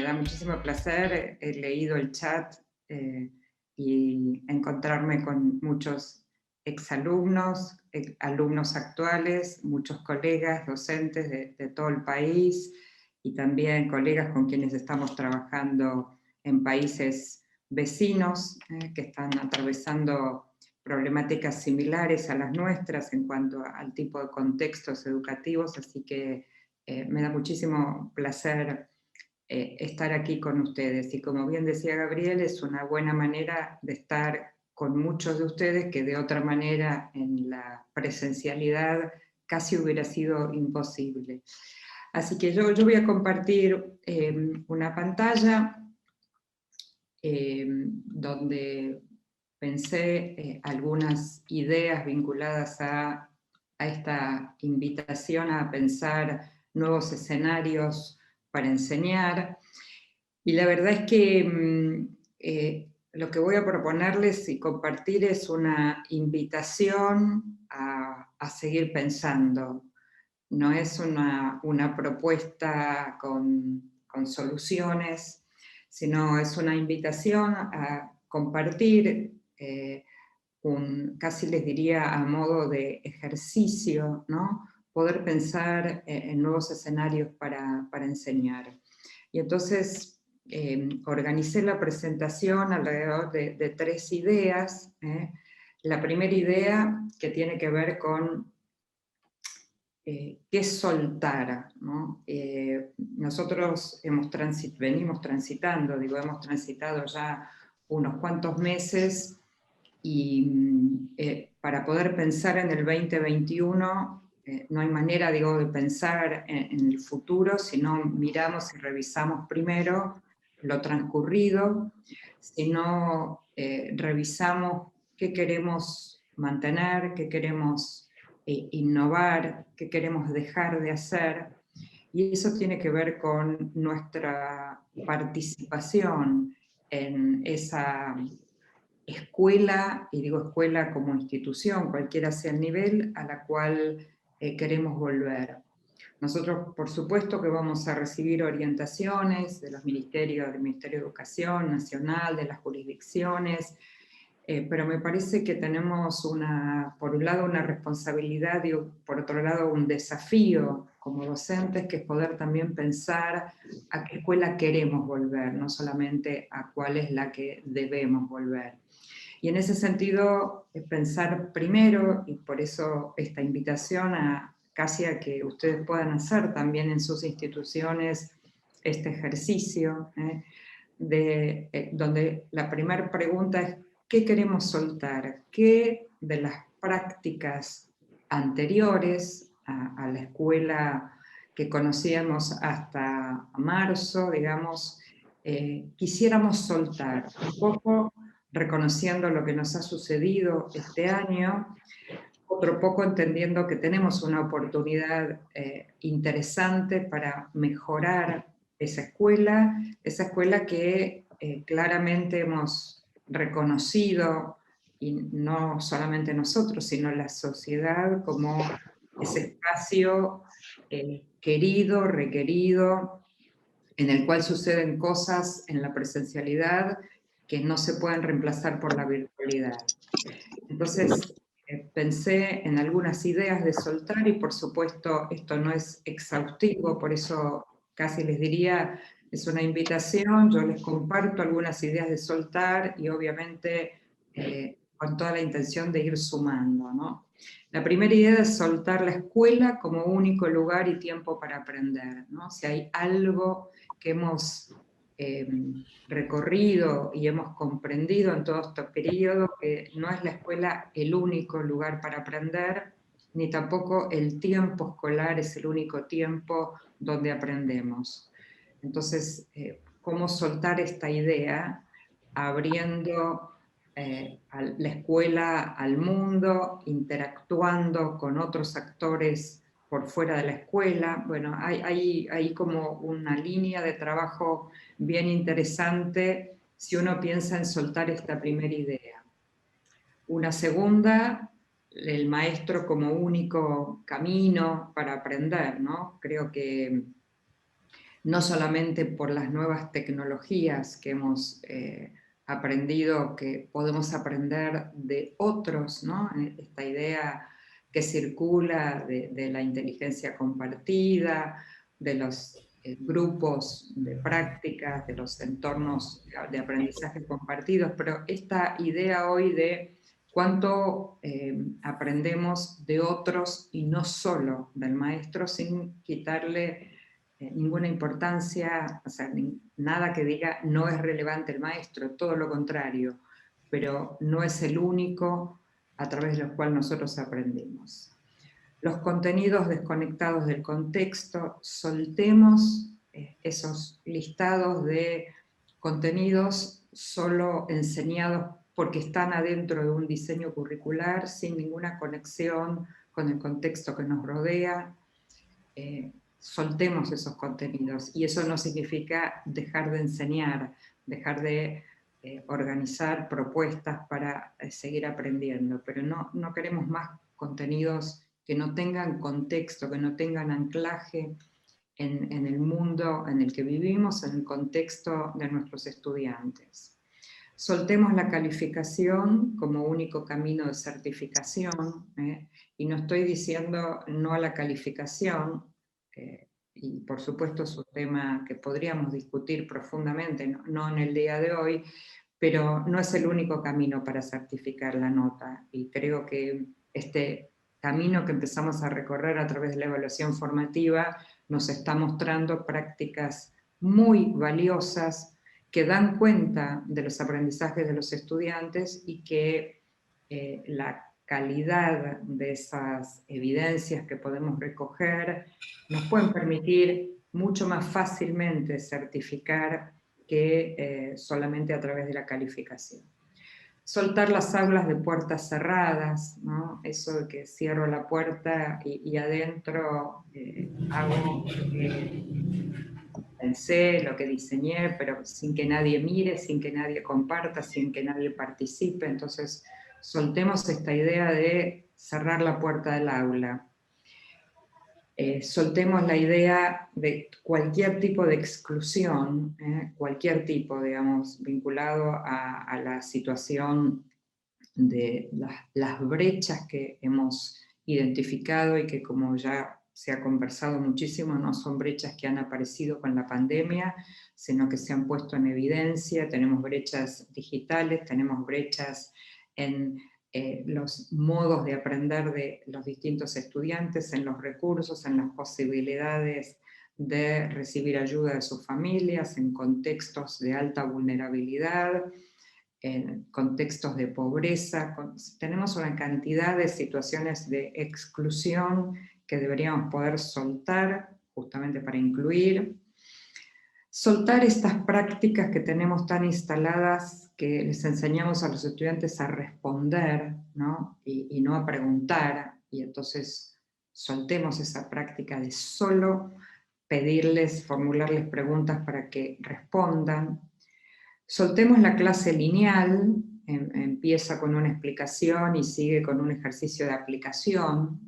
da muchísimo placer, he leído el chat y encontrarme con muchos exalumnos, alumnos actuales, muchos colegas, docentes de todo el país y también colegas con quienes estamos trabajando en países vecinos que están atravesando problemáticas similares a las nuestras en cuanto al tipo de contextos educativos, así que me da muchísimo placer estar aquí con ustedes. Y como bien decía Gabriel, es una buena manera de estar con muchos de ustedes que de otra manera en la presencialidad casi hubiera sido imposible. Así que yo voy a compartir una pantalla donde pensé algunas ideas vinculadas a esta invitación a pensar nuevos escenarios para enseñar. Y la verdad es que lo que voy a proponerles y compartir es una invitación a seguir pensando. No es una propuesta con soluciones, sino es una invitación a compartir casi les diría a modo de ejercicio, ¿no? Poder pensar en nuevos escenarios para enseñar. Y entonces organicé la presentación alrededor de 3 ideas. La primera idea que tiene que ver con qué soltar, ¿no? Nosotros venimos transitando, hemos transitado ya unos cuantos meses y para poder pensar en el 2021 no hay manera, de pensar en el futuro si no miramos y revisamos primero lo transcurrido, si no revisamos qué queremos mantener, qué queremos innovar, qué queremos dejar de hacer, y eso tiene que ver con nuestra participación en esa escuela, y digo escuela como institución, cualquiera sea el nivel a la cual queremos volver. Nosotros, por supuesto, que vamos a recibir orientaciones de los ministerios, del Ministerio de Educación Nacional, de las jurisdicciones, pero me parece que tenemos por un lado una responsabilidad y por otro lado un desafío como docentes, que es poder también pensar a qué escuela queremos volver, no solamente a cuál es la que debemos volver. Y en ese sentido, pensar primero, y por eso esta invitación casi a que ustedes puedan hacer también en sus instituciones este ejercicio, donde la primera pregunta es ¿qué queremos soltar? ¿Qué de las prácticas anteriores a la escuela que conocíamos hasta marzo, quisiéramos soltar? Un poco reconociendo lo que nos ha sucedido este año, otro poco entendiendo que tenemos una oportunidad interesante para mejorar esa escuela que claramente hemos reconocido, y no solamente nosotros, sino la sociedad, como ese espacio querido, requerido, en el cual suceden cosas en la presencialidad que no se pueden reemplazar por la virtualidad. Entonces, pensé en algunas ideas de soltar y por supuesto esto no es exhaustivo, por eso casi les diría, es una invitación, yo les comparto algunas ideas de soltar y obviamente con toda la intención de ir sumando, ¿no? La primera idea es soltar la escuela como único lugar y tiempo para aprender, ¿no? Si hay algo que hemos recorrido y hemos comprendido en todo este periodo, que no es la escuela el único lugar para aprender, ni tampoco el tiempo escolar es el único tiempo donde aprendemos. Entonces, ¿cómo soltar esta idea abriendo la escuela al mundo, interactuando con otros actores por fuera de la escuela? Bueno, hay como una línea de trabajo bien interesante si uno piensa en soltar esta primera idea. Una segunda, el maestro como único camino para aprender, ¿no? Creo que no solamente por las nuevas tecnologías que hemos aprendido, que podemos aprender de otros, ¿no? Esta idea que circula de la inteligencia compartida, de los grupos de prácticas, de los entornos de aprendizaje compartidos, pero esta idea hoy de cuánto aprendemos de otros y no solo del maestro, sin quitarle ninguna importancia, o sea, nada que diga no es relevante el maestro, todo lo contrario, pero no es el único a través del cual nosotros aprendemos. Los contenidos desconectados del contexto, soltemos esos listados de contenidos solo enseñados porque están adentro de un diseño curricular sin ninguna conexión con el contexto que nos rodea. Soltemos esos contenidos, y eso no significa dejar de enseñar, dejar de organizar propuestas para seguir aprendiendo, pero no queremos más contenidos que no tengan contexto, que no tengan anclaje en el mundo en el que vivimos, en el contexto de nuestros estudiantes. Soltemos la calificación como único camino de certificación, y no estoy diciendo no a la calificación, y por supuesto es un tema que podríamos discutir profundamente, no en el día de hoy, pero no es el único camino para certificar la nota, y creo que este camino que empezamos a recorrer a través de la evaluación formativa nos está mostrando prácticas muy valiosas que dan cuenta de los aprendizajes de los estudiantes y que la calidad de esas evidencias que podemos recoger nos pueden permitir mucho más fácilmente certificar que solamente a través de la calificación. Soltar las aulas de puertas cerradas, ¿no? Eso de que cierro la puerta y adentro hago lo que pensé, lo que diseñé, pero sin que nadie mire, sin que nadie comparta, sin que nadie participe. Entonces, soltemos esta idea de cerrar la puerta del aula. Soltemos la idea de cualquier tipo de exclusión, cualquier tipo, digamos, vinculado a la situación de las brechas que hemos identificado y que, como ya se ha conversado muchísimo, no son brechas que han aparecido con la pandemia, sino que se han puesto en evidencia. Tenemos brechas digitales, tenemos brechas en los modos de aprender de los distintos estudiantes, en los recursos, en las posibilidades de recibir ayuda de sus familias, en contextos de alta vulnerabilidad, en contextos de pobreza. Tenemos una cantidad de situaciones de exclusión que deberíamos poder soltar justamente para incluir. Soltar estas prácticas que tenemos tan instaladas, que les enseñamos a los estudiantes a responder, ¿no? Y no a preguntar, y entonces soltemos esa práctica de solo pedirles, formularles preguntas para que respondan. Soltemos la clase lineal, empieza con una explicación y sigue con un ejercicio de aplicación.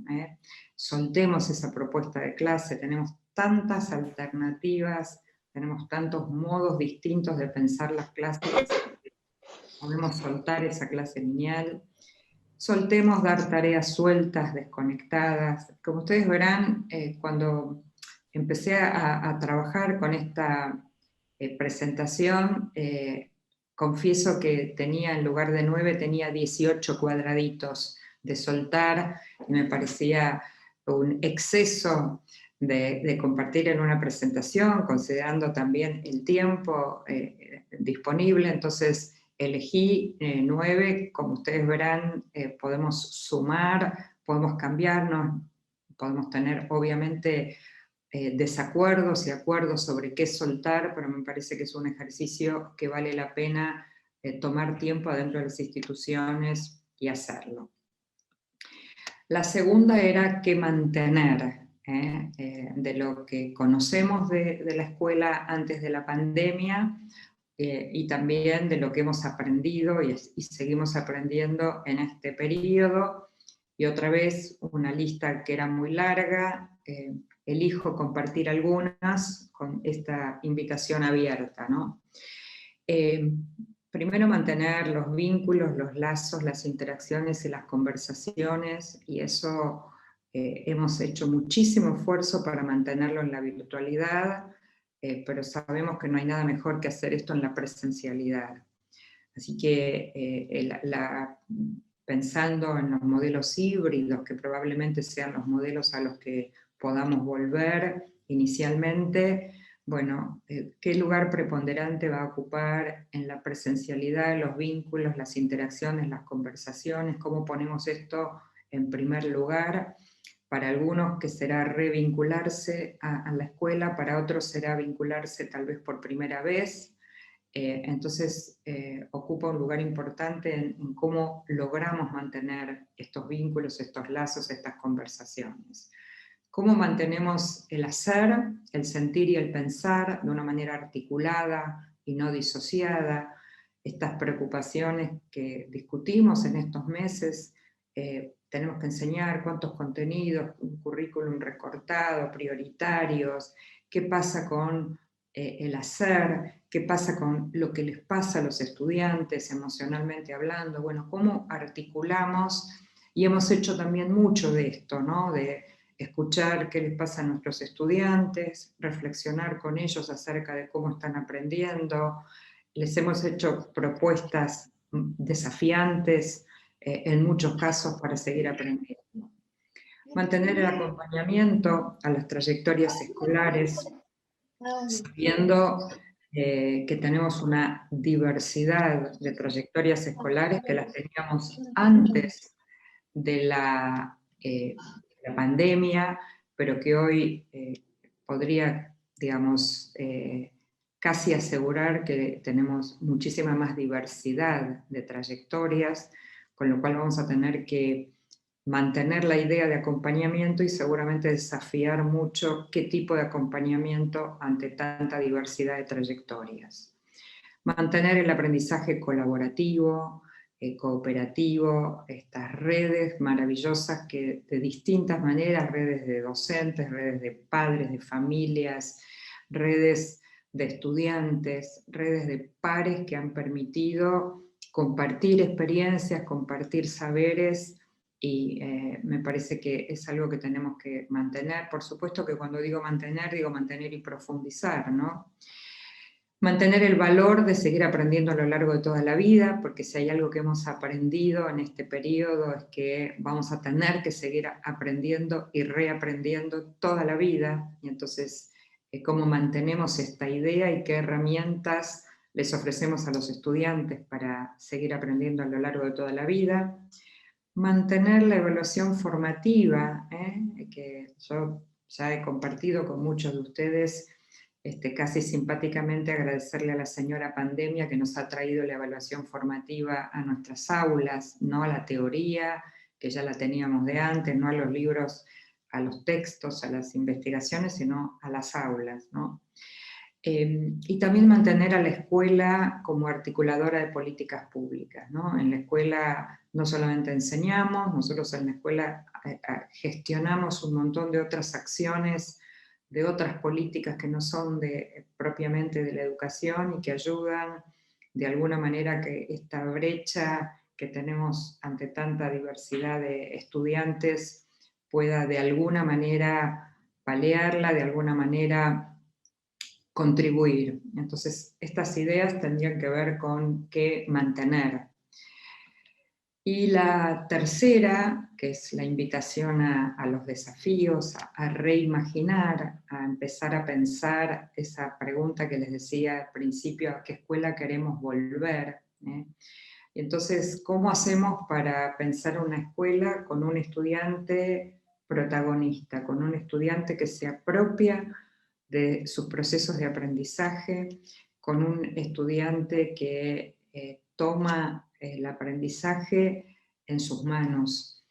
Soltemos esa propuesta de clase, tenemos tantas alternativas, tenemos tantos modos distintos de pensar las clases, podemos soltar esa clase lineal. Soltemos dar tareas sueltas, desconectadas. Como ustedes verán, cuando empecé a trabajar con esta presentación, confieso que tenía, en lugar de 9, tenía 18 cuadraditos de soltar, y me parecía un exceso de compartir en una presentación, considerando también el tiempo disponible. Entonces elegí 9, como ustedes verán, podemos sumar, podemos cambiarnos, podemos tener obviamente desacuerdos y acuerdos sobre qué soltar, pero me parece que es un ejercicio que vale la pena tomar tiempo adentro de las instituciones y hacerlo. La segunda era qué mantener de lo que conocemos de la escuela antes de la pandemia, y también de lo que hemos aprendido y seguimos aprendiendo en este periodo. Y otra vez una lista que era muy larga, elijo compartir algunas con esta invitación abierta, ¿no? Primero mantener los vínculos, los lazos, las interacciones y las conversaciones, y eso hemos hecho muchísimo esfuerzo para mantenerlo en la virtualidad, pero sabemos que no hay nada mejor que hacer esto en la presencialidad. Así que pensando en los modelos híbridos, que probablemente sean los modelos a los que podamos volver inicialmente, bueno, ¿qué lugar preponderante va a ocupar en la presencialidad, los vínculos, las interacciones, las conversaciones? ¿Cómo ponemos esto en primer lugar? Para algunos que será revincularse a la escuela, para otros será vincularse tal vez por primera vez. Entonces ocupa un lugar importante en cómo logramos mantener estos vínculos, estos lazos, estas conversaciones. Cómo mantenemos el hacer, el sentir y el pensar de una manera articulada y no disociada. Estas preocupaciones que discutimos en estos meses, tenemos que enseñar cuántos contenidos, un currículum recortado, prioritarios, qué pasa con el hacer, qué pasa con lo que les pasa a los estudiantes emocionalmente hablando. Bueno, cómo articulamos, y hemos hecho también mucho de esto, ¿no? De escuchar qué les pasa a nuestros estudiantes, reflexionar con ellos acerca de cómo están aprendiendo. Les hemos hecho propuestas desafiantes, en muchos casos, para seguir aprendiendo. Mantener el acompañamiento a las trayectorias escolares, sabiendo que tenemos una diversidad de trayectorias escolares que las teníamos antes de la pandemia, pero que hoy podría, digamos, casi asegurar que tenemos muchísima más diversidad de trayectorias, con lo cual vamos a tener que mantener la idea de acompañamiento y seguramente desafiar mucho qué tipo de acompañamiento ante tanta diversidad de trayectorias. Mantener el aprendizaje colaborativo, cooperativo, estas redes maravillosas que de distintas maneras, redes de docentes, redes de padres, de familias, redes de estudiantes, redes de pares que han permitido compartir experiencias, compartir saberes, y me parece que es algo que tenemos que mantener. Por supuesto que cuando digo mantener y profundizar, ¿no? Mantener el valor de seguir aprendiendo a lo largo de toda la vida, porque si hay algo que hemos aprendido en este periodo es que vamos a tener que seguir aprendiendo y reaprendiendo toda la vida, y entonces cómo mantenemos esta idea y qué herramientas les ofrecemos a los estudiantes para seguir aprendiendo a lo largo de toda la vida. Mantener la evaluación formativa, que yo ya he compartido con muchos de ustedes, casi simpáticamente agradecerle a la señora pandemia que nos ha traído la evaluación formativa a nuestras aulas, no a la teoría, que ya la teníamos de antes, no a los libros, a los textos, a las investigaciones, sino a las aulas, ¿no? Y también mantener a la escuela como articuladora de políticas públicas, ¿no? En la escuela no solamente enseñamos, nosotros en la escuela gestionamos un montón de otras acciones, de otras políticas que no son propiamente de la educación y que ayudan de alguna manera que esta brecha que tenemos ante tanta diversidad de estudiantes pueda de alguna manera paliarla, de alguna manera contribuir. Entonces, estas ideas tendrían que ver con qué mantener. Y la tercera, que es la invitación a los desafíos, a reimaginar, a empezar a pensar esa pregunta que les decía al principio, ¿a qué escuela queremos volver? Entonces, ¿cómo hacemos para pensar una escuela con un estudiante protagonista, con un estudiante que se apropia de sus procesos de aprendizaje, con un estudiante que toma el aprendizaje en sus manos,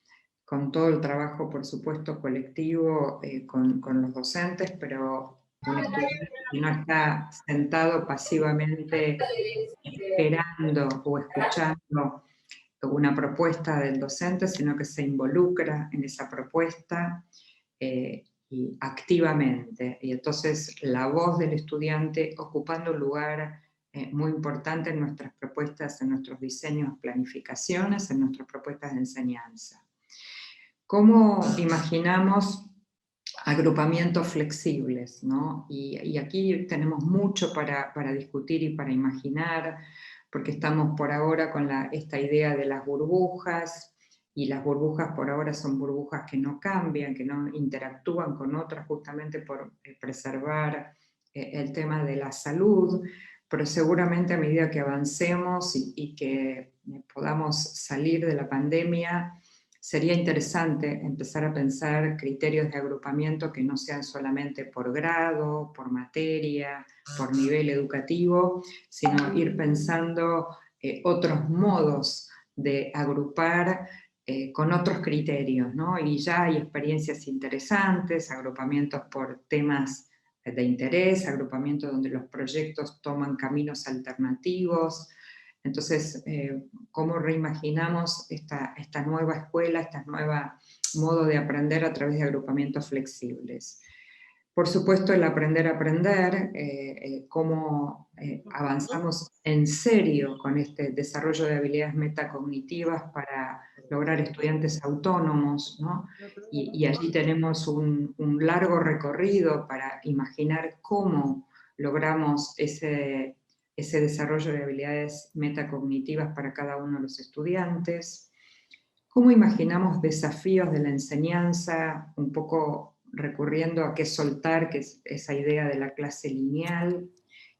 con todo el trabajo, por supuesto, colectivo con los docentes, pero un estudiante que no está sentado pasivamente esperando o escuchando una propuesta del docente, sino que se involucra en esa propuesta, y activamente. Y entonces la voz del estudiante ocupando un lugar muy importante en nuestras propuestas, en nuestros diseños, planificaciones, en nuestras propuestas de enseñanza. ¿Cómo imaginamos agrupamientos flexibles, ¿no? Y aquí tenemos mucho para discutir y para imaginar, porque estamos por ahora con esta idea de las burbujas, y las burbujas por ahora son burbujas que no cambian, que no interactúan con otras, justamente por preservar el tema de la salud, pero seguramente a medida que avancemos y que podamos salir de la pandemia, sería interesante empezar a pensar criterios de agrupamiento que no sean solamente por grado, por materia, por nivel educativo, sino ir pensando otros modos de agrupar con otros criterios, ¿no? Y ya hay experiencias interesantes, agrupamientos por temas de interés, agrupamientos donde los proyectos toman caminos alternativos. Entonces, ¿cómo reimaginamos esta nueva escuela, este nuevo modo de aprender a través de agrupamientos flexibles? Por supuesto, el aprender a aprender, cómo avanzamos en serio con este desarrollo de habilidades metacognitivas para lograr estudiantes autónomos, ¿no? Y allí tenemos un largo recorrido para imaginar cómo logramos ese desarrollo de habilidades metacognitivas para cada uno de los estudiantes. ¿Cómo imaginamos desafíos de la enseñanza, un poco recurriendo a qué soltar, que es esa idea de la clase lineal,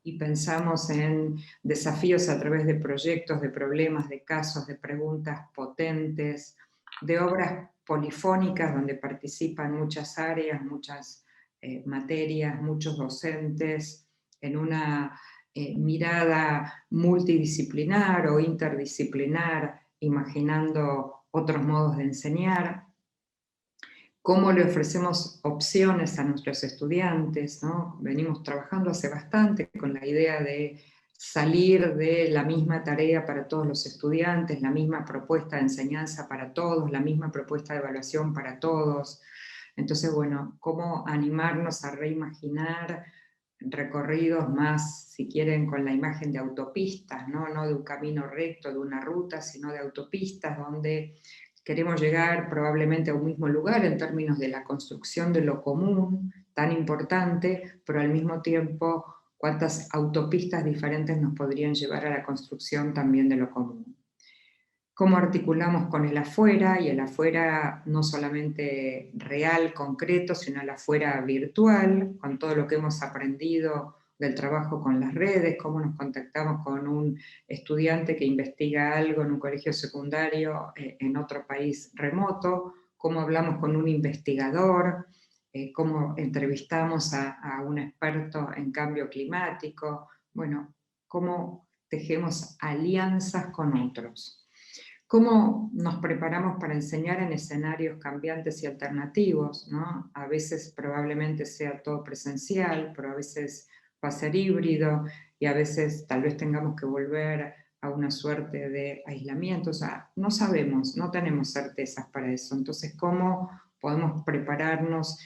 y pensamos en desafíos a través de proyectos, de problemas, de casos, de preguntas potentes, de obras polifónicas donde participan muchas áreas, muchas materias, muchos docentes, en una mirada multidisciplinar o interdisciplinar, imaginando otros modos de enseñar, cómo le ofrecemos opciones a nuestros estudiantes, ¿no? Venimos trabajando hace bastante con la idea de salir de la misma tarea para todos los estudiantes, la misma propuesta de enseñanza para todos, la misma propuesta de evaluación para todos. Entonces, bueno, cómo animarnos a reimaginar recorridos más, si quieren, con la imagen de autopistas, ¿no? No de un camino recto, de una ruta, sino de autopistas donde queremos llegar probablemente a un mismo lugar en términos de la construcción de lo común, tan importante, pero al mismo tiempo cuántas autopistas diferentes nos podrían llevar a la construcción también de lo común. Cómo articulamos con el afuera, y el afuera no solamente real, concreto, sino el afuera virtual, con todo lo que hemos aprendido del trabajo con las redes, cómo nos contactamos con un estudiante que investiga algo en un colegio secundario en otro país remoto, cómo hablamos con un investigador, cómo entrevistamos a un experto en cambio climático, bueno, cómo tejemos alianzas con otros. ¿Cómo nos preparamos para enseñar en escenarios cambiantes y alternativos, ¿no? A veces probablemente sea todo presencial, pero a veces va a ser híbrido, y a veces tal vez tengamos que volver a una suerte de aislamiento. O sea, no sabemos, no tenemos certezas para eso. Entonces, ¿cómo podemos prepararnos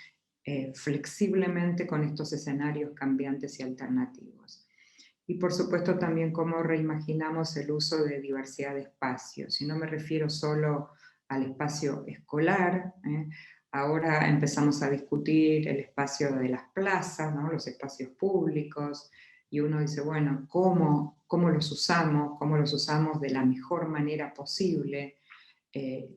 flexiblemente con estos escenarios cambiantes y alternativos? Y por supuesto también cómo reimaginamos el uso de diversidad de espacios. Y no me refiero solo al espacio escolar, ahora empezamos a discutir el espacio de las plazas, ¿no? Los espacios públicos, y uno dice, bueno, ¿cómo los usamos? ¿Cómo los usamos de la mejor manera posible?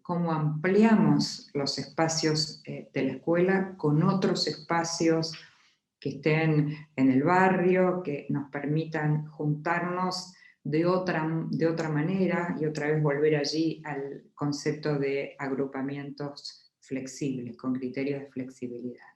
¿Cómo ampliamos los espacios de la escuela con otros espacios que estén en el barrio, que nos permitan juntarnos de otra manera, y otra vez volver allí al concepto de agrupamientos flexibles, con criterios de flexibilidad?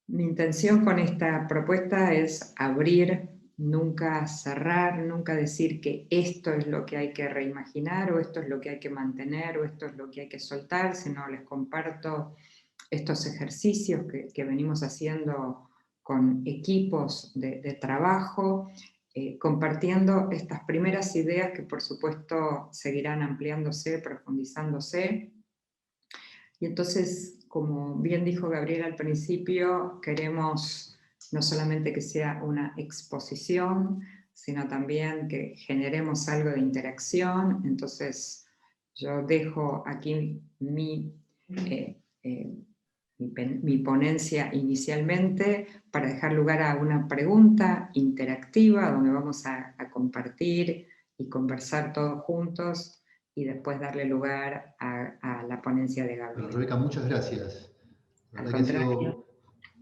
Mi intención con esta propuesta es abrir, nunca cerrar, nunca decir que esto es lo que hay que reimaginar, o esto es lo que hay que mantener, o esto es lo que hay que soltar, sino les comparto estos ejercicios que venimos haciendo con equipos de trabajo, compartiendo estas primeras ideas que por supuesto seguirán ampliándose, profundizándose, Y entonces, como bien dijo Gabriel al principio, queremos no solamente que sea una exposición, sino también que generemos algo de interacción. Entonces, yo dejo aquí mi ponencia inicialmente para dejar lugar a una pregunta interactiva donde vamos a compartir y conversar todos juntos y después darle lugar a la ponencia de Gabriel. Bueno, Rebeca, muchas gracias. La Al verdad que ha contrario. sido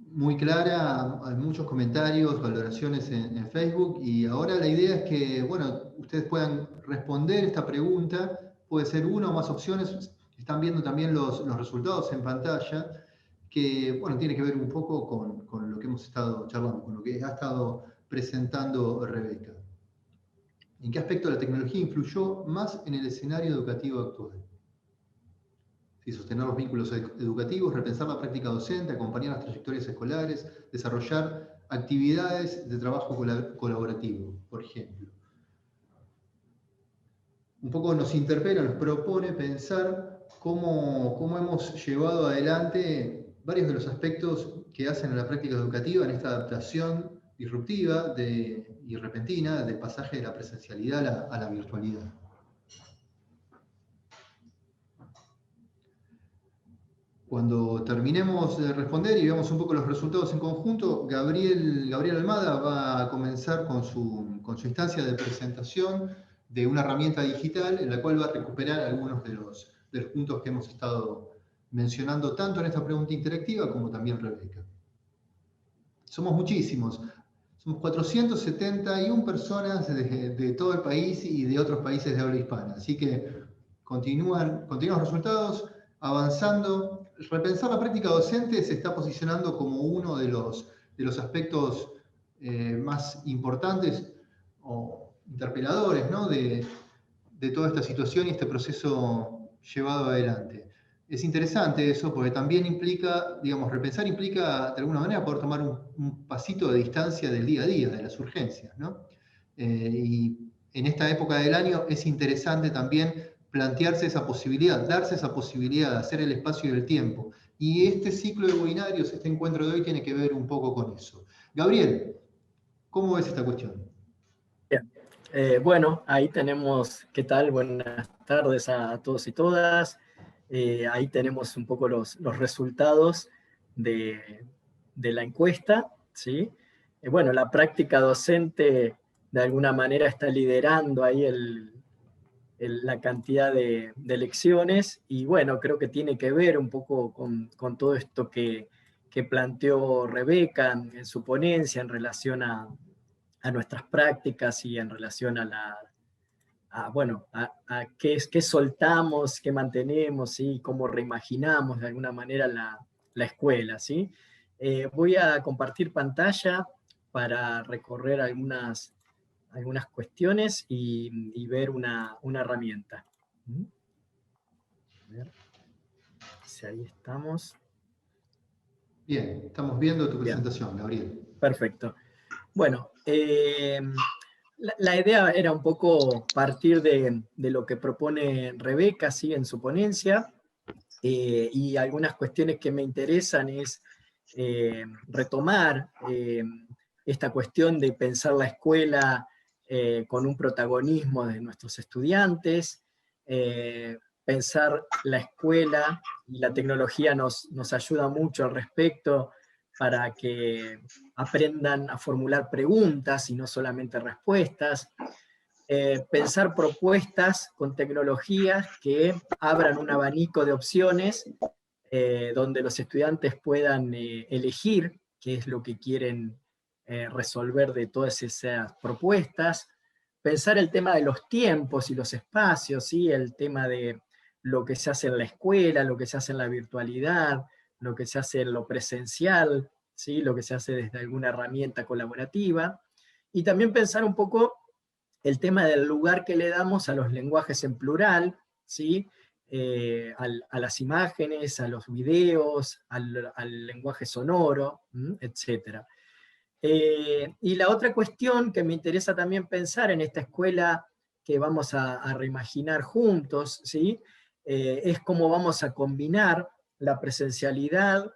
muy clara, hay muchos comentarios, valoraciones en Facebook, y ahora la idea es que, bueno, ustedes puedan responder esta pregunta, puede ser una o más opciones, están viendo también los resultados en pantalla, que, bueno, tiene que ver un poco con lo que hemos estado charlando, con lo que ha estado presentando Rebeca. ¿En qué aspecto la tecnología influyó más en el escenario educativo actual? Sí, sostener los vínculos educativos, repensar la práctica docente, acompañar las trayectorias escolares, desarrollar actividades de trabajo colaborativo, por ejemplo. Un poco nos interpela, nos propone pensar cómo hemos llevado adelante varios de los aspectos que hacen a la práctica educativa en esta adaptación disruptiva y repentina del pasaje de la presencialidad a la virtualidad. Cuando terminemos de responder y veamos un poco los resultados en conjunto, Gabriel Almada va a comenzar con su instancia de presentación de una herramienta digital en la cual va a recuperar algunos de los puntos que hemos estado mencionando tanto en esta pregunta interactiva como también Rebeca. Somos muchísimos. Somos 471 personas de todo el país y de otros países de habla hispana. Así que continúan los resultados avanzando. Repensar la práctica docente se está posicionando como uno de los aspectos más importantes o interpeladores, ¿no? de toda esta situación y este proceso llevado adelante. Es interesante eso porque también implica, digamos, repensar implica de alguna manera poder tomar un pasito de distancia del día a día, de las urgencias, ¿no? Y en esta época del año es interesante también plantearse esa posibilidad, darse esa posibilidad de hacer el espacio y el tiempo. Y este ciclo de webinarios, este encuentro de hoy tiene que ver un poco con eso. Gabriel, ¿cómo ves esta cuestión? Bien. Bueno, ahí tenemos, ¿qué tal? Buenas tardes a todos y todas. Ahí tenemos un poco los resultados de la encuesta, ¿sí? Bueno, la práctica docente de alguna manera está liderando ahí la cantidad de lecciones, y bueno, creo que tiene que ver un poco con todo esto que planteó Rebeca en su ponencia en relación a nuestras prácticas y en relación a qué soltamos, qué mantenemos, ¿sí? Cómo reimaginamos de alguna manera la escuela, ¿sí? Voy a compartir pantalla para recorrer algunas cuestiones y ver una herramienta. A ver si ahí estamos. Bien, estamos viendo tu presentación, Gabriel. Perfecto. Bueno, la idea era un poco partir de lo que propone Rebeca, ¿sí? En su ponencia, y algunas cuestiones que me interesan es retomar esta cuestión de pensar la escuela con un protagonismo de nuestros estudiantes, pensar la escuela y la tecnología nos ayuda mucho al respecto para que aprendan a formular preguntas y no solamente respuestas. Pensar propuestas con tecnologías que abran un abanico de opciones donde los estudiantes puedan elegir qué es lo que quieren resolver de todas esas propuestas. Pensar el tema de los tiempos y los espacios, ¿sí? El tema de lo que se hace en la escuela, lo que se hace en la virtualidad, lo que se hace en lo presencial, ¿sí? Lo que se hace desde alguna herramienta colaborativa. Y también pensar un poco el tema del lugar que le damos a los lenguajes en plural, ¿sí? A las imágenes, a los videos, al lenguaje sonoro, etc. Y la otra cuestión que me interesa también pensar en esta escuela que vamos a reimaginar juntos, ¿sí? Es cómo vamos a combinar la presencialidad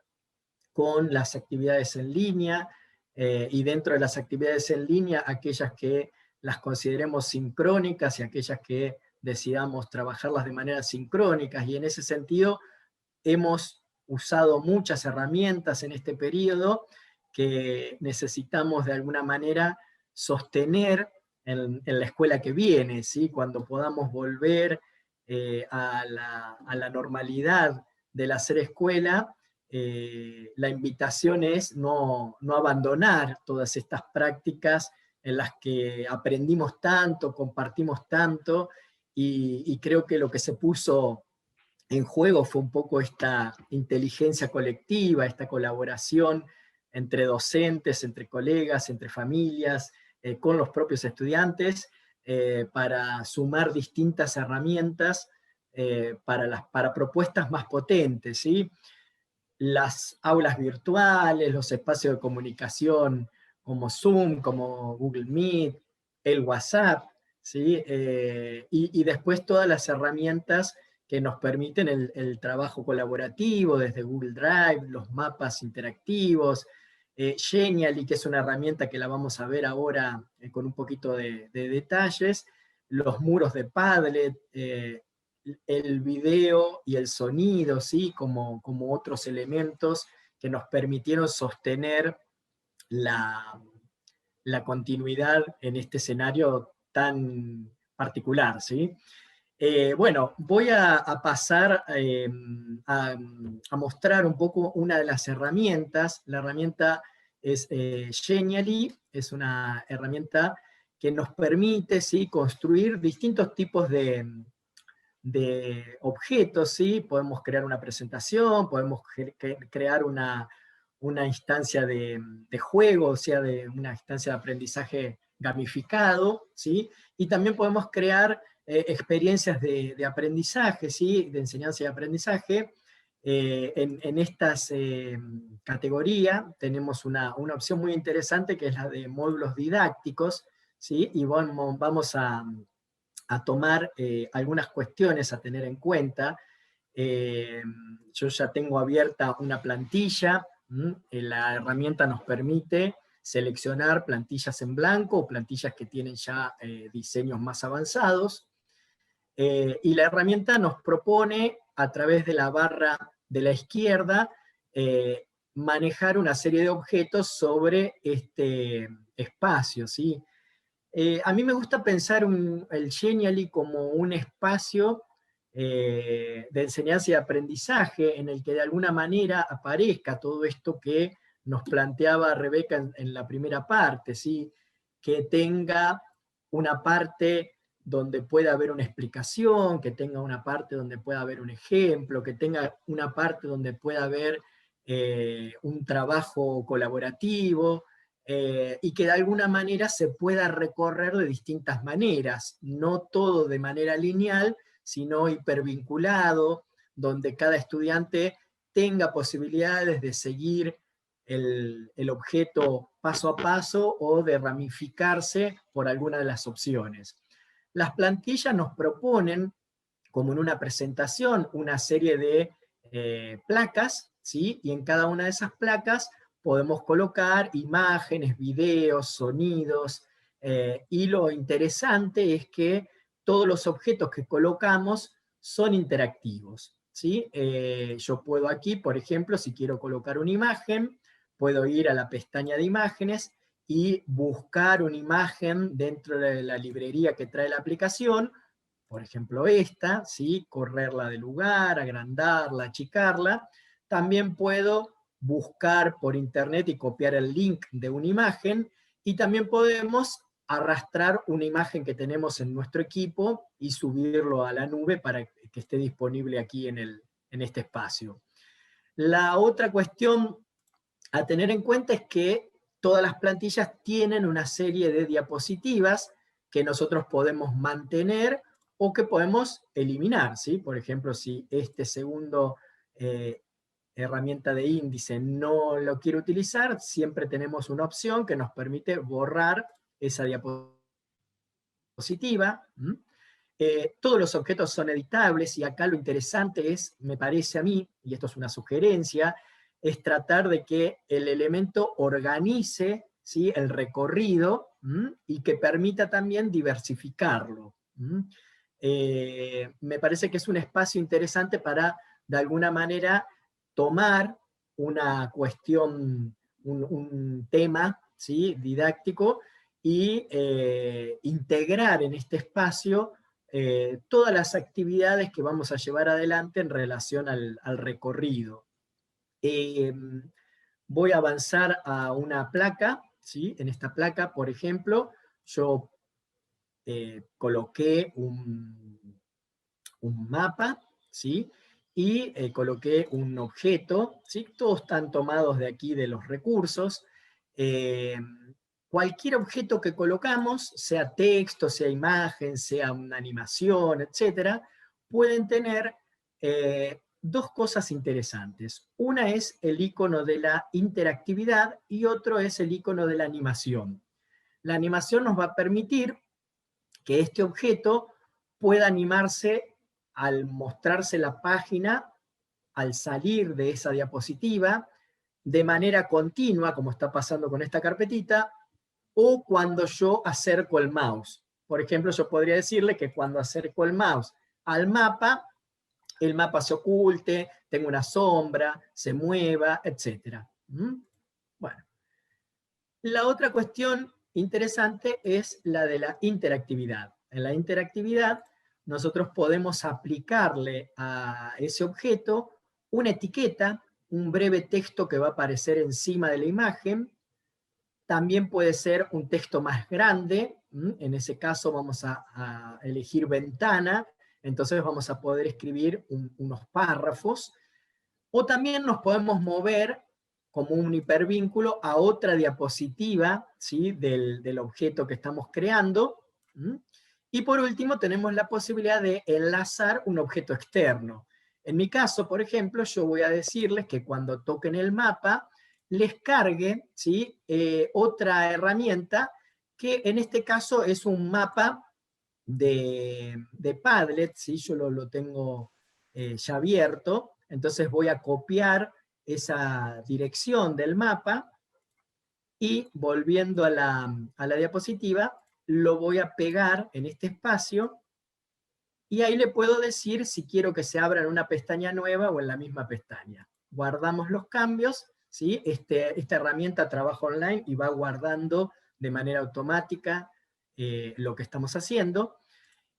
con las actividades en línea, y dentro de las actividades en línea, aquellas que las consideremos sincrónicas y aquellas que decidamos trabajarlas de manera sincrónicas, y en ese sentido hemos usado muchas herramientas en este periodo que necesitamos de alguna manera sostener en la escuela que viene, ¿sí? Cuando podamos volver a la normalidad del hacer escuela, la invitación es no abandonar todas estas prácticas en las que aprendimos tanto, compartimos tanto, y creo que lo que se puso en juego fue un poco esta inteligencia colectiva, esta colaboración entre docentes, entre colegas, entre familias, con los propios estudiantes, para sumar distintas herramientas para propuestas más potentes, ¿sí? Las aulas virtuales, los espacios de comunicación como Zoom, como Google Meet, el WhatsApp, ¿sí? Y después todas las herramientas que nos permiten el trabajo colaborativo, desde Google Drive, los mapas interactivos, Genially, que es una herramienta que la vamos a ver ahora con un poquito de detalles, los muros de Padlet, el video y el sonido, ¿sí? como otros elementos que nos permitieron sostener la continuidad en este escenario tan particular, ¿sí? Bueno, voy a pasar a mostrar un poco una de las herramientas. La herramienta es Genially, es una herramienta que nos permite, ¿sí?, construir distintos tipos de objetos, ¿sí? Podemos crear una presentación, podemos crear una instancia de juego, o sea, de una instancia de aprendizaje gamificado, ¿sí? Y también podemos crear experiencias de aprendizaje, ¿sí? De enseñanza y aprendizaje. En estas categorías tenemos una opción muy interesante que es la de módulos didácticos, ¿sí? Y vamos a tomar algunas cuestiones a tener en cuenta. Yo ya tengo abierta una plantilla. La herramienta nos permite seleccionar plantillas en blanco o plantillas que tienen ya diseños más avanzados. Y la herramienta nos propone, a través de la barra de la izquierda, manejar una serie de objetos sobre este espacio, ¿sí? A mí me gusta pensar el Genially como un espacio de enseñanza y aprendizaje en el que de alguna manera aparezca todo esto que nos planteaba Rebeca en la primera parte, ¿sí? Que tenga una parte donde pueda haber una explicación, que tenga una parte donde pueda haber un ejemplo, que tenga una parte donde pueda haber un trabajo colaborativo, y que de alguna manera se pueda recorrer de distintas maneras, no todo de manera lineal, sino hipervinculado, donde cada estudiante tenga posibilidades de seguir el objeto paso a paso o de ramificarse por alguna de las opciones. Las plantillas nos proponen, como en una presentación, una serie de placas, ¿sí? Y en cada una de esas placas podemos colocar imágenes, videos, sonidos, y lo interesante es que todos los objetos que colocamos son interactivos, ¿sí? Yo puedo aquí, por ejemplo, si quiero colocar una imagen, puedo ir a la pestaña de imágenes y buscar una imagen dentro de la librería que trae la aplicación, por ejemplo esta, ¿sí? Correrla de lugar, agrandarla, achicarla. También puedo buscar por internet y copiar el link de una imagen, y también podemos arrastrar una imagen que tenemos en nuestro equipo y subirlo a la nube para que esté disponible aquí en este espacio. La otra cuestión a tener en cuenta es que todas las plantillas tienen una serie de diapositivas que nosotros podemos mantener o que podemos eliminar, ¿sí? Por ejemplo, si este segundo herramienta de índice no lo quiero utilizar, siempre tenemos una opción que nos permite borrar esa diapositiva. Todos los objetos son editables, y acá lo interesante es, me parece a mí, y esto es una sugerencia, es tratar de que el elemento organice, ¿sí?, el recorrido, y que permita también diversificarlo. Me parece que es un espacio interesante para, de alguna manera, tomar una cuestión, un tema, ¿sí?, didáctico, y integrar en este espacio todas las actividades que vamos a llevar adelante en relación al recorrido. Voy a avanzar a una placa, ¿sí? En esta placa, por ejemplo, yo coloqué un mapa, ¿sí? Y coloqué un objeto, ¿sí? Todos están tomados de aquí de los recursos. Cualquier objeto que colocamos, sea texto, sea imagen, sea una animación, etc., pueden tener dos cosas interesantes. Una es el icono de la interactividad y otro es el icono de la animación. La animación nos va a permitir que este objeto pueda animarse al mostrarse la página, al salir de esa diapositiva, de manera continua, como está pasando con esta carpetita, o cuando yo acerco el mouse. Por ejemplo, yo podría decirle que cuando acerco el mouse al mapa, el mapa se oculte, tenga una sombra, se mueva, etc. Bueno, la otra cuestión interesante es la de la interactividad. En la interactividad, nosotros podemos aplicarle a ese objeto una etiqueta, un breve texto que va a aparecer encima de la imagen. También puede ser un texto más grande, en ese caso vamos a elegir ventana, entonces vamos a poder escribir unos párrafos, o también nos podemos mover como un hipervínculo a otra diapositiva, ¿sí?, del objeto que estamos creando. Y por último tenemos la posibilidad de enlazar un objeto externo. En mi caso, por ejemplo, yo voy a decirles que cuando toquen el mapa, les cargue, ¿sí?, otra herramienta, que en este caso es un mapa de Padlet, ¿sí? Yo lo tengo ya abierto, entonces voy a copiar esa dirección del mapa, y volviendo a la diapositiva, lo voy a pegar en este espacio, y ahí le puedo decir si quiero que se abra en una pestaña nueva o en la misma pestaña. Guardamos los cambios, ¿sí? Esta herramienta trabaja online y va guardando de manera automática lo que estamos haciendo.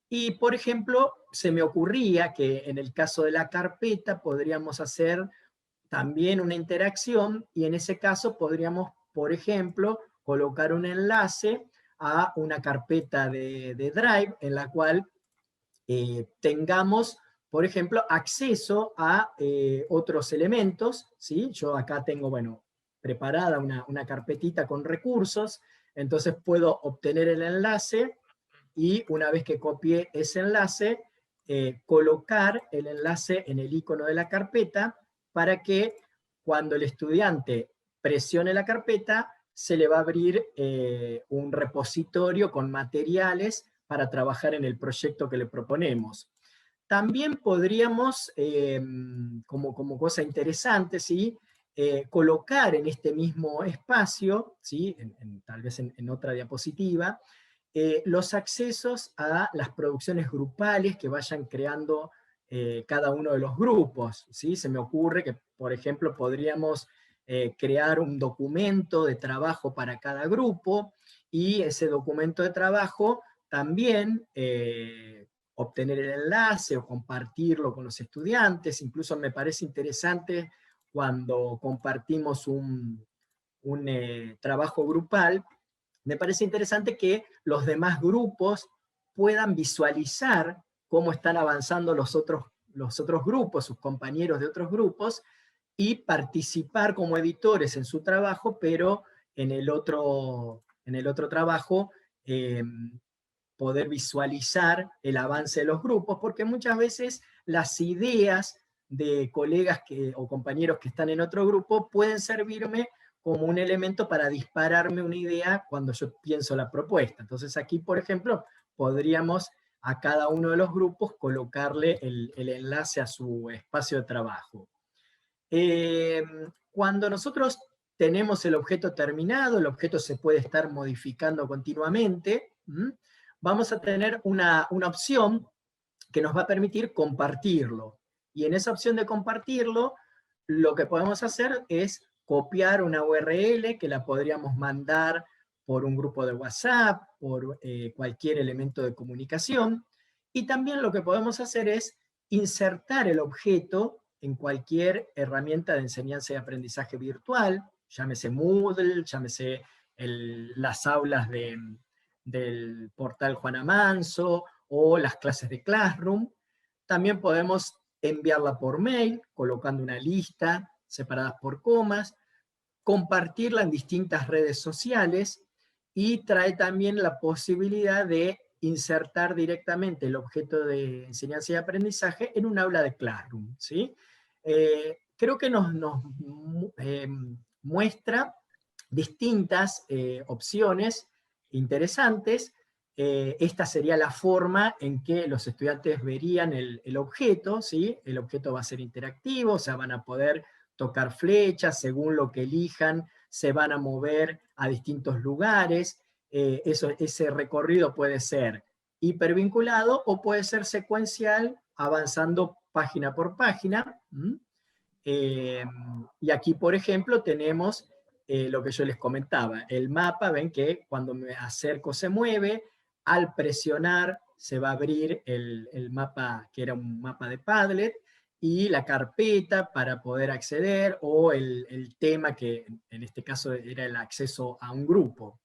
Y, por ejemplo, se me ocurría que en el caso de la carpeta podríamos hacer también una interacción, y en ese caso podríamos, por ejemplo, colocar un enlace a una carpeta de Drive en la cual tengamos, por ejemplo, acceso a otros elementos, ¿sí? Yo acá tengo, bueno, preparada una carpetita con recursos, entonces puedo obtener el enlace, y una vez que copié ese enlace, colocar el enlace en el icono de la carpeta, para que cuando el estudiante presione la carpeta, se le va a abrir un repositorio con materiales para trabajar en el proyecto que le proponemos. También podríamos, como cosa interesante, ¿sí?, colocar en este mismo espacio, ¿sí?, tal vez en otra diapositiva, los accesos a las producciones grupales que vayan creando cada uno de los grupos, ¿sí? Se me ocurre que, por ejemplo, podríamos crear un documento de trabajo para cada grupo, y ese documento de trabajo también obtener el enlace o compartirlo con los estudiantes. Incluso me parece interesante cuando compartimos un trabajo grupal, me parece interesante que los demás grupos puedan visualizar cómo están avanzando los otros grupos, sus compañeros de otros grupos, y participar como editores en su trabajo, pero en el otro trabajo poder visualizar el avance de los grupos, porque muchas veces las ideas de colegas o compañeros que están en otro grupo pueden servirme como un elemento para dispararme una idea cuando yo pienso la propuesta. Entonces aquí, por ejemplo, podríamos a cada uno de los grupos colocarle el enlace a su espacio de trabajo. Cuando nosotros tenemos el objeto terminado, el objeto se puede estar modificando continuamente, vamos a tener una opción que nos va a permitir compartirlo. Y en esa opción de compartirlo, lo que podemos hacer es copiar una URL que la podríamos mandar por un grupo de WhatsApp, por cualquier elemento de comunicación, y también lo que podemos hacer es insertar el objeto en cualquier herramienta de enseñanza y aprendizaje virtual, llámese Moodle, llámese las aulas del portal Juana Manso, o las clases de Classroom. También podemos enviarla por mail, colocando una lista separadas por comas, compartirla en distintas redes sociales, y trae también la posibilidad de insertar directamente el objeto de enseñanza y aprendizaje en un aula de Classroom, ¿sí? Creo que nos muestra distintas opciones interesantes. Esta sería la forma en que los estudiantes verían el objeto, ¿sí? El objeto va a ser interactivo, o sea, van a poder tocar flechas, según lo que elijan, se van a mover a distintos lugares. Ese recorrido puede ser hipervinculado o puede ser secuencial, avanzando página por página. Y aquí, por ejemplo, tenemos lo que yo les comentaba, el mapa. Ven que cuando me acerco se mueve, al presionar se va a abrir el mapa, que era un mapa de Padlet, y la carpeta para poder acceder, o el tema, que en este caso era el acceso a un grupo.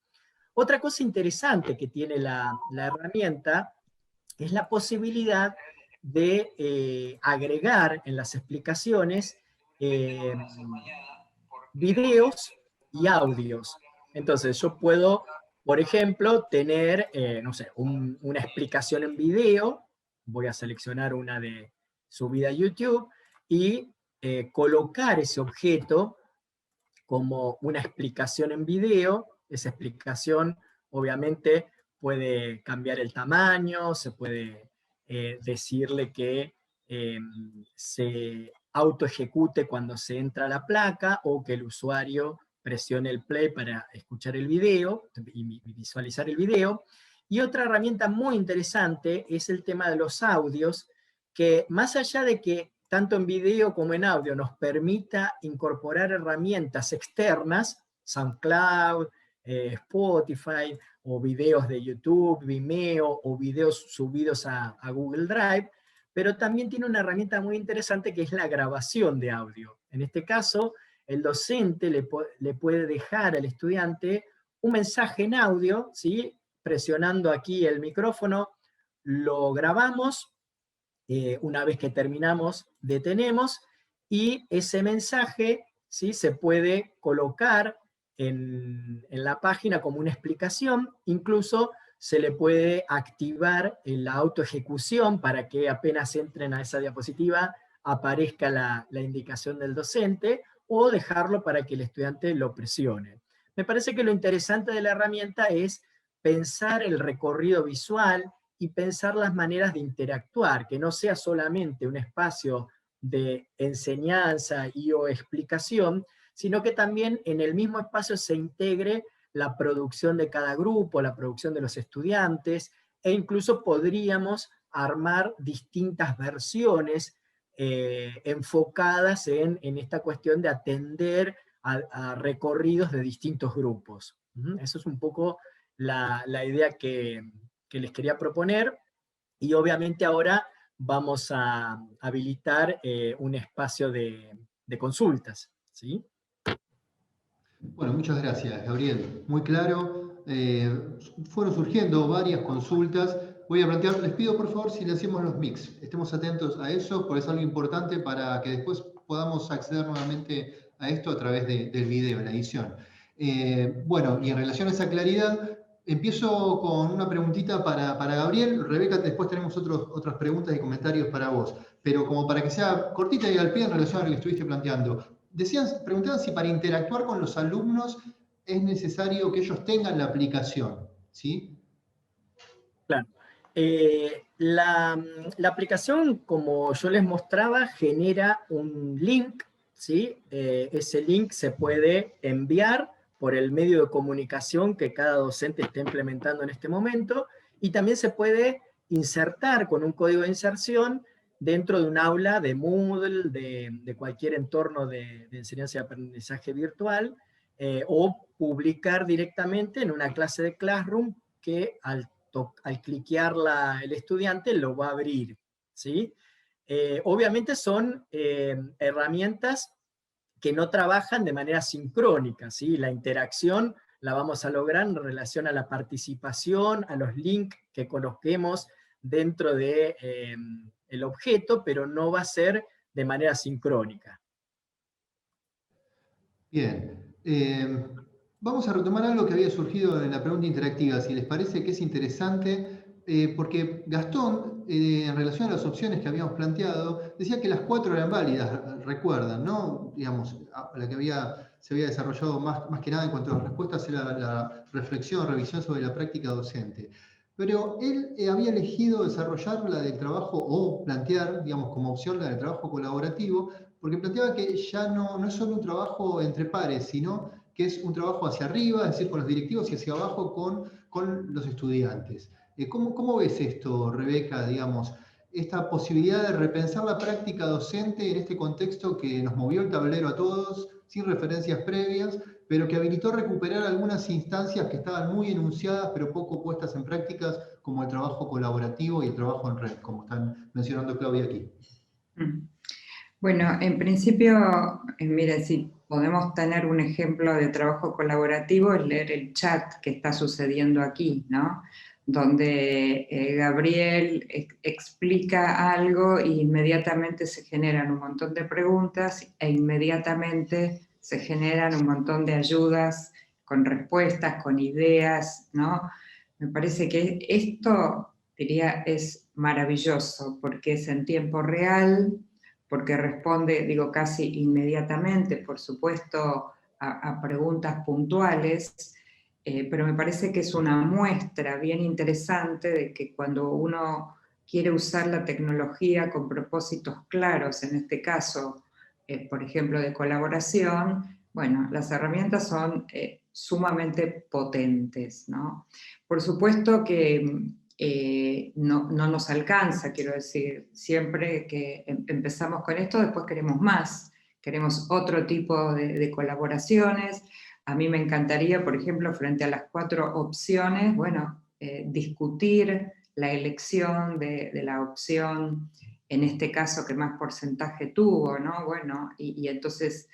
Otra cosa interesante que tiene la herramienta es la posibilidad de agregar en las explicaciones videos y audios. Entonces yo puedo, por ejemplo, tener, no sé, una explicación en video. Voy a seleccionar una de subida a YouTube y colocar ese objeto como una explicación en video. Esa explicación obviamente puede cambiar el tamaño, se puede decirle que se autoejecute cuando se entra a la placa, o que el usuario presione el play para escuchar el video y visualizar el video. Y otra herramienta muy interesante es el tema de los audios, que más allá de que tanto en video como en audio nos permita incorporar herramientas externas, SoundCloud, Spotify, o videos de YouTube, Vimeo, o videos subidos a Google Drive, pero también tiene una herramienta muy interesante que es la grabación de audio. En este caso, el docente le puede dejar al estudiante un mensaje en audio, ¿sí? Presionando aquí el micrófono, lo grabamos. Una vez que terminamos, detenemos, y ese mensaje, ¿sí?, se puede colocar en la página como una explicación. Incluso se le puede activar la autoejecución para que apenas entren a esa diapositiva aparezca la indicación del docente, o dejarlo para que el estudiante lo presione. Me parece que lo interesante de la herramienta es pensar el recorrido visual y pensar las maneras de interactuar, que no sea solamente un espacio de enseñanza y o explicación, sino que también en el mismo espacio se integre la producción de cada grupo, la producción de los estudiantes, e incluso podríamos armar distintas versiones enfocadas en esta cuestión de atender a recorridos de distintos grupos. Eso es un poco la idea que les quería proponer, y obviamente ahora vamos a habilitar un espacio de consultas, ¿sí? Bueno, muchas gracias, Gabriel. Muy claro. Fueron surgiendo varias consultas. Voy a plantear, les pido por favor si le hacemos los mix. Estemos atentos a eso, porque es algo importante para que después podamos acceder nuevamente a esto a través del video, la edición. Bueno, y en relación a esa claridad, empiezo con una preguntita para Gabriel. Rebeca, después tenemos otras preguntas y comentarios para vos. Pero como para que sea cortita y al pie en relación a lo que estuviste planteando. Preguntaban si para interactuar con los alumnos es necesario que ellos tengan la aplicación, ¿sí? Claro. La aplicación, como yo les mostraba, genera un link, ¿sí? Ese link se puede enviar por el medio de comunicación que cada docente está implementando en este momento, y también se puede insertar con un código de inserción dentro de un aula de Moodle, de cualquier entorno de enseñanza y aprendizaje virtual, o publicar directamente en una clase de Classroom que al cliquear el estudiante lo va a abrir, ¿sí? Obviamente son herramientas que no trabajan de manera sincrónica, ¿sí? La interacción la vamos a lograr en relación a la participación, a los links que coloquemos dentro de, el objeto, pero no va a ser de manera sincrónica. Bien. Vamos a retomar algo que había surgido en la pregunta interactiva, si les parece, que es interesante, porque Gastón, en relación a las opciones que habíamos planteado, decía que las 4 eran válidas, recuerdan, ¿no? Digamos, la que se había desarrollado más que nada en cuanto a las respuestas era la reflexión, revisión sobre la práctica docente. Pero él había elegido desarrollar la del trabajo, o plantear, digamos, como opción la del trabajo colaborativo, porque planteaba que ya no es solo un trabajo entre pares, sino que es un trabajo hacia arriba, es decir, con los directivos, y hacia abajo con los estudiantes. ¿Cómo ves esto, Rebeca, digamos, esta posibilidad de repensar la práctica docente en este contexto que nos movió el tablero a todos, sin referencias previas, pero que habilitó recuperar algunas instancias que estaban muy enunciadas, pero poco puestas en prácticas, como el trabajo colaborativo y el trabajo en red, como están mencionando Claudia aquí? Bueno, en principio, mira, si podemos tener un ejemplo de trabajo colaborativo, es leer el chat que está sucediendo aquí, ¿no? Donde Gabriel explica algo e inmediatamente se generan un montón de preguntas e inmediatamente se generan un montón de ayudas con respuestas, con ideas, ¿no? Me parece que esto, diría, es maravilloso porque es en tiempo real, porque responde, digo, casi inmediatamente, por supuesto, a preguntas puntuales, pero me parece que es una muestra bien interesante de que cuando uno quiere usar la tecnología con propósitos claros, en este caso, por ejemplo, de colaboración, bueno, las herramientas son sumamente potentes, ¿no? Por supuesto que no nos alcanza, quiero decir, siempre que empezamos con esto, después queremos más, queremos otro tipo de colaboraciones. A mí me encantaría, por ejemplo, frente a las 4 opciones, bueno, discutir la elección de la opción, en este caso, que más porcentaje tuvo, ¿no? Bueno, y entonces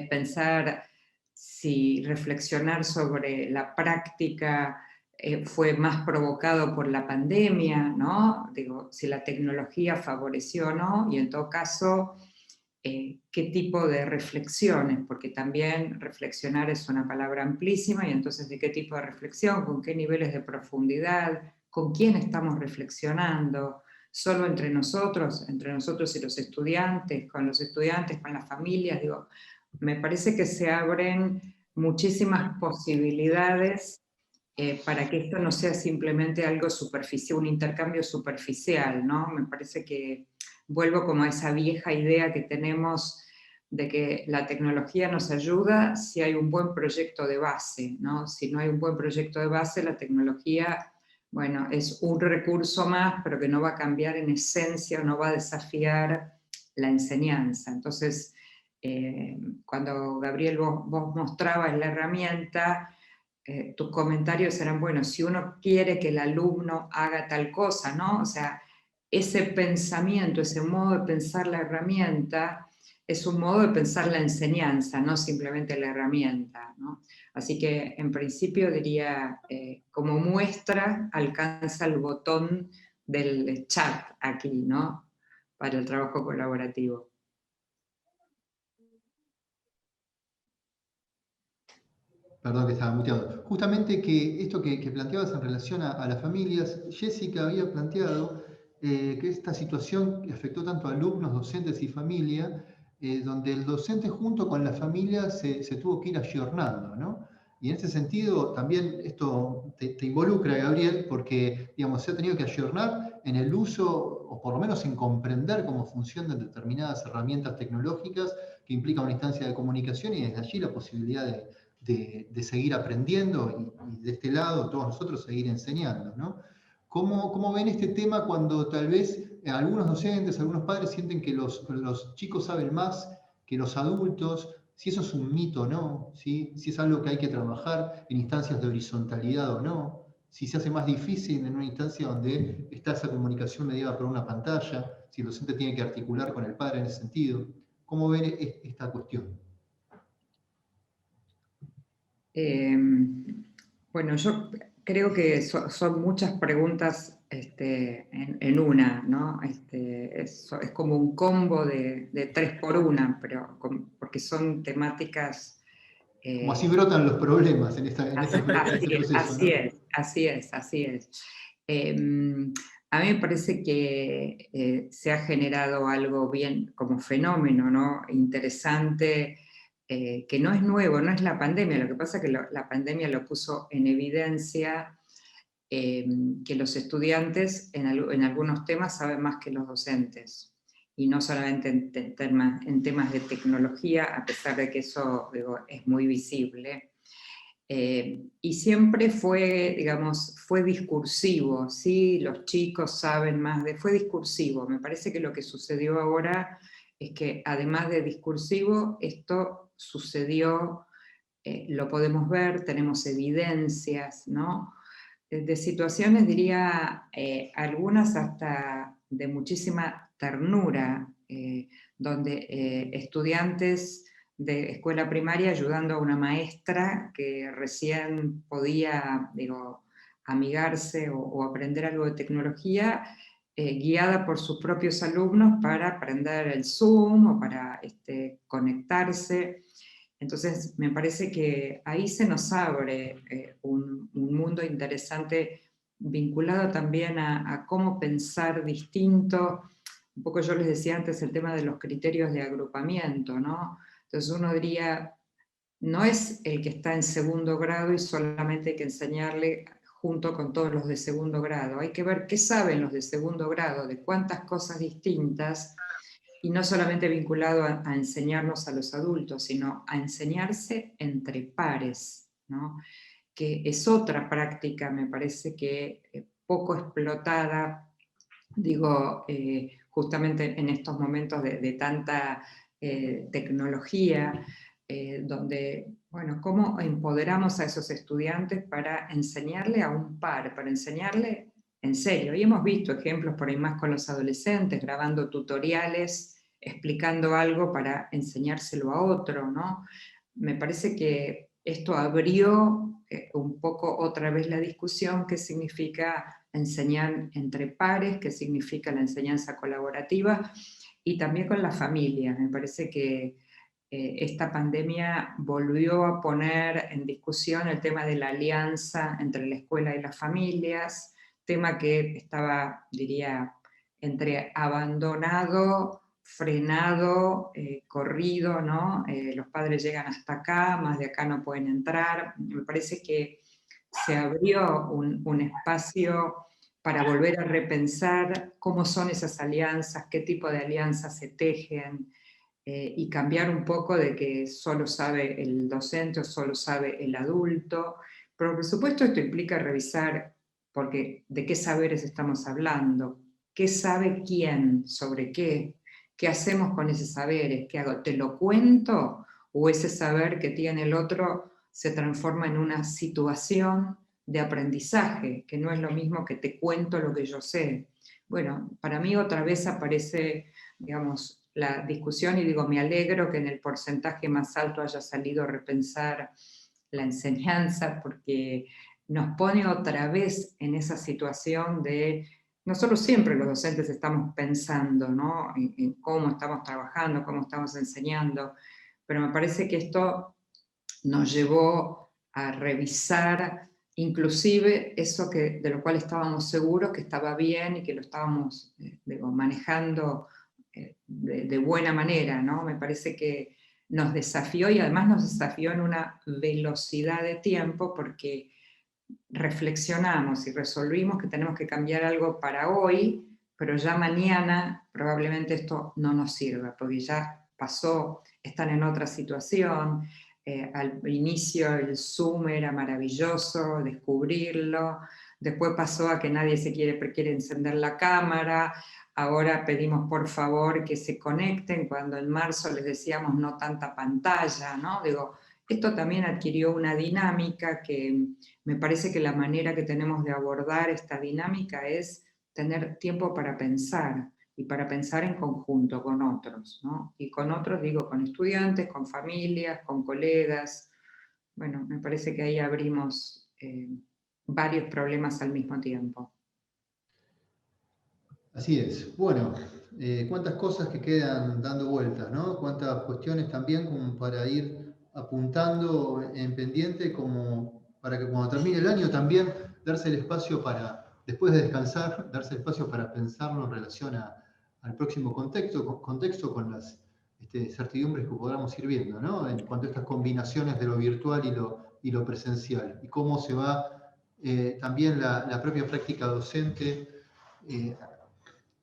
pensar si reflexionar sobre la práctica fue más provocado por la pandemia, ¿no? Digo, si la tecnología favoreció o no, y en todo caso, qué tipo de reflexiones, porque también reflexionar es una palabra amplísima, y entonces de qué tipo de reflexión, con qué niveles de profundidad, con quién estamos reflexionando, solo entre nosotros y los estudiantes, con las familias, digo, me parece que se abren muchísimas posibilidades para que esto no sea simplemente algo superficial, un intercambio superficial, ¿no? Me parece que vuelvo como a esa vieja idea que tenemos de que la tecnología nos ayuda si hay un buen proyecto de base, ¿no? Si no hay un buen proyecto de base, la tecnología, bueno, es un recurso más, pero que no va a cambiar en esencia o no va a desafiar la enseñanza. Entonces, cuando Gabriel vos mostrabas la herramienta, tus comentarios eran, bueno, si uno quiere que el alumno haga tal cosa, ¿no? O sea, ese pensamiento, ese modo de pensar la herramienta, es un modo de pensar la enseñanza, no simplemente la herramienta, ¿no? Así que en principio diría, como muestra, alcanza el botón del chat aquí, ¿no? Para el trabajo colaborativo. Perdón que estaba muteado. Justamente que esto que planteabas en relación a las familias, Jessica había planteado que esta situación que afectó tanto a alumnos, docentes y familia, donde el docente junto con la familia se tuvo que ir ayornando, ¿no? Y en ese sentido también esto te involucra, Gabriel, porque digamos, se ha tenido que ayornar en el uso, o por lo menos en comprender cómo funcionan determinadas herramientas tecnológicas que implican una instancia de comunicación y desde allí la posibilidad de seguir aprendiendo y de este lado todos nosotros seguir enseñando, ¿no? ¿Cómo ven este tema cuando tal vez algunos docentes, algunos padres sienten que los chicos saben más que los adultos? Si eso es un mito o no, ¿sí? Si es algo que hay que trabajar en instancias de horizontalidad o no, si se hace más difícil en una instancia donde está esa comunicación mediada por una pantalla, si el docente tiene que articular con el padre en ese sentido. ¿Cómo ven esta cuestión? Bueno, yo creo que son muchas preguntas en una, ¿no? Es como un combo de 3 por 1, pero porque son temáticas... Como así brotan los problemas en este proceso, así ¿no? es, así es, así es. A mí me parece que se ha generado algo bien como fenómeno, ¿no? Interesante, que no es nuevo, no es la pandemia, lo que pasa es que la pandemia lo puso en evidencia, que los estudiantes en algunos temas saben más que los docentes, y no solamente en temas de tecnología, a pesar de que eso, digo, es muy visible. Y siempre fue, digamos, fue discursivo, ¿sí? Los chicos saben más fue discursivo. Me parece que lo que sucedió ahora es que además de discursivo, esto sucedió, lo podemos ver, tenemos evidencias, ¿no? De situaciones, diría, algunas hasta de muchísima ternura, donde estudiantes de escuela primaria ayudando a una maestra que recién podía, digo, amigarse o aprender algo de tecnología, guiada por sus propios alumnos para aprender el Zoom o para conectarse. Entonces, me parece que ahí se nos abre un mundo interesante vinculado también a cómo pensar distinto. Un poco yo les decía antes el tema de los criterios de agrupamiento, ¿no? Entonces uno diría, no es el que está en segundo grado y solamente hay que enseñarle junto con todos los de segundo grado. Hay que ver qué saben los de segundo grado, de cuántas cosas distintas, y no solamente vinculado a enseñarnos a los adultos, sino a enseñarse entre pares, ¿no? Que es otra práctica, me parece que poco explotada, digo, justamente en estos momentos de tanta tecnología, donde, bueno, cómo empoderamos a esos estudiantes para enseñarle a un par, para enseñarle en serio. Y hemos visto ejemplos por ahí más con los adolescentes, grabando tutoriales, explicando algo para enseñárselo a otro, ¿no? Me parece que esto abrió un poco otra vez la discusión, qué significa enseñar entre pares, qué significa la enseñanza colaborativa, y también con la familia. Me parece que esta pandemia volvió a poner en discusión el tema de la alianza entre la escuela y las familias, tema que estaba, diría, entre abandonado, frenado, corrido, ¿no? Los padres llegan hasta acá, más de acá no pueden entrar. Me parece que se abrió un espacio para volver a repensar cómo son esas alianzas, qué tipo de alianzas se tejen, y cambiar un poco de que solo sabe el docente o solo sabe el adulto. Pero por supuesto esto implica revisar, porque de qué saberes estamos hablando, qué sabe quién, sobre qué hacemos con ese saber, qué hago, te lo cuento, o ese saber que tiene el otro se transforma en una situación de aprendizaje, que no es lo mismo que te cuento lo que yo sé. Bueno, para mí otra vez aparece, digamos, la discusión, y digo, me alegro que en el porcentaje más alto haya salido a repensar la enseñanza, porque nos pone otra vez en esa situación de, nosotros siempre los docentes estamos pensando, ¿no? en cómo estamos trabajando, cómo estamos enseñando, pero me parece que esto nos llevó a revisar inclusive eso de lo cual estábamos seguros que estaba bien y que lo estábamos digo, manejando de buena manera, ¿no? Me parece que nos desafió, y además nos desafió en una velocidad de tiempo, porque reflexionamos y resolvimos que tenemos que cambiar algo para hoy, pero ya mañana probablemente esto no nos sirva, porque ya pasó, están en otra situación. Al inicio el Zoom era maravilloso, descubrirlo, después pasó a que nadie quiere encender la cámara, ahora pedimos por favor que se conecten, cuando en marzo les decíamos no tanta pantalla, ¿no? Digo, esto también adquirió una dinámica que me parece que la manera que tenemos de abordar esta dinámica es tener tiempo para pensar, y para pensar en conjunto con otros, ¿no? Y con otros digo, con estudiantes, con familias, con colegas. Bueno, me parece que ahí abrimos varios problemas al mismo tiempo. Así es. Bueno, cuántas cosas que quedan dando vueltas, ¿no? Cuántas cuestiones también como para ir apuntando en pendiente, como para que cuando termine el año también darse el espacio para, después de descansar, darse el espacio para pensarlo en relación al próximo contexto con las certidumbres que podamos ir viendo, ¿no? En cuanto a estas combinaciones de lo virtual y lo presencial, y cómo se va también la propia práctica docente,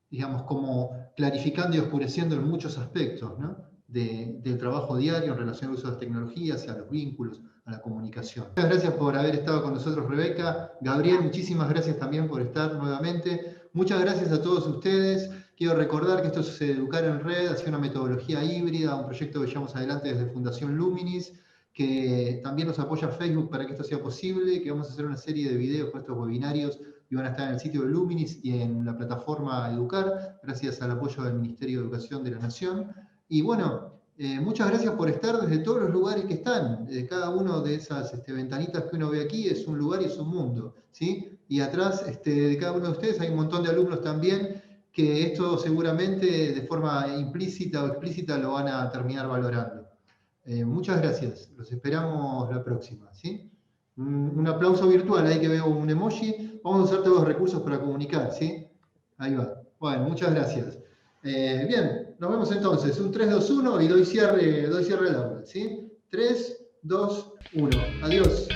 digamos, como clarificando y oscureciendo en muchos aspectos, ¿no? Del trabajo diario en relación al uso de las tecnologías, a los vínculos, a la comunicación. Muchas gracias por haber estado con nosotros, Rebeca. Gabriel, muchísimas gracias también por estar nuevamente. Muchas gracias a todos ustedes. Quiero recordar que esto es Educar en Red, hacia una metodología híbrida, un proyecto que llevamos adelante desde Fundación Luminis, que también nos apoya Facebook para que esto sea posible, que vamos a hacer una serie de videos con estos webinarios y van a estar en el sitio de Luminis y en la plataforma Educar, gracias al apoyo del Ministerio de Educación de la Nación. Y bueno, muchas gracias por estar desde todos los lugares que están. Cada uno de esas ventanitas que uno ve aquí es un lugar y es un mundo, ¿sí? Y atrás de cada uno de ustedes hay un montón de alumnos también que esto seguramente de forma implícita o explícita lo van a terminar valorando. Muchas gracias. Los esperamos la próxima, ¿sí? Un aplauso virtual, ahí que veo un emoji. Vamos a usar todos los recursos para comunicar, ¿sí? Ahí va. Bueno, muchas gracias. Bien, nos vemos entonces. Un 3, 2, 1 y doy cierre al aula, ¿sí? 3, 2, 1. Adiós.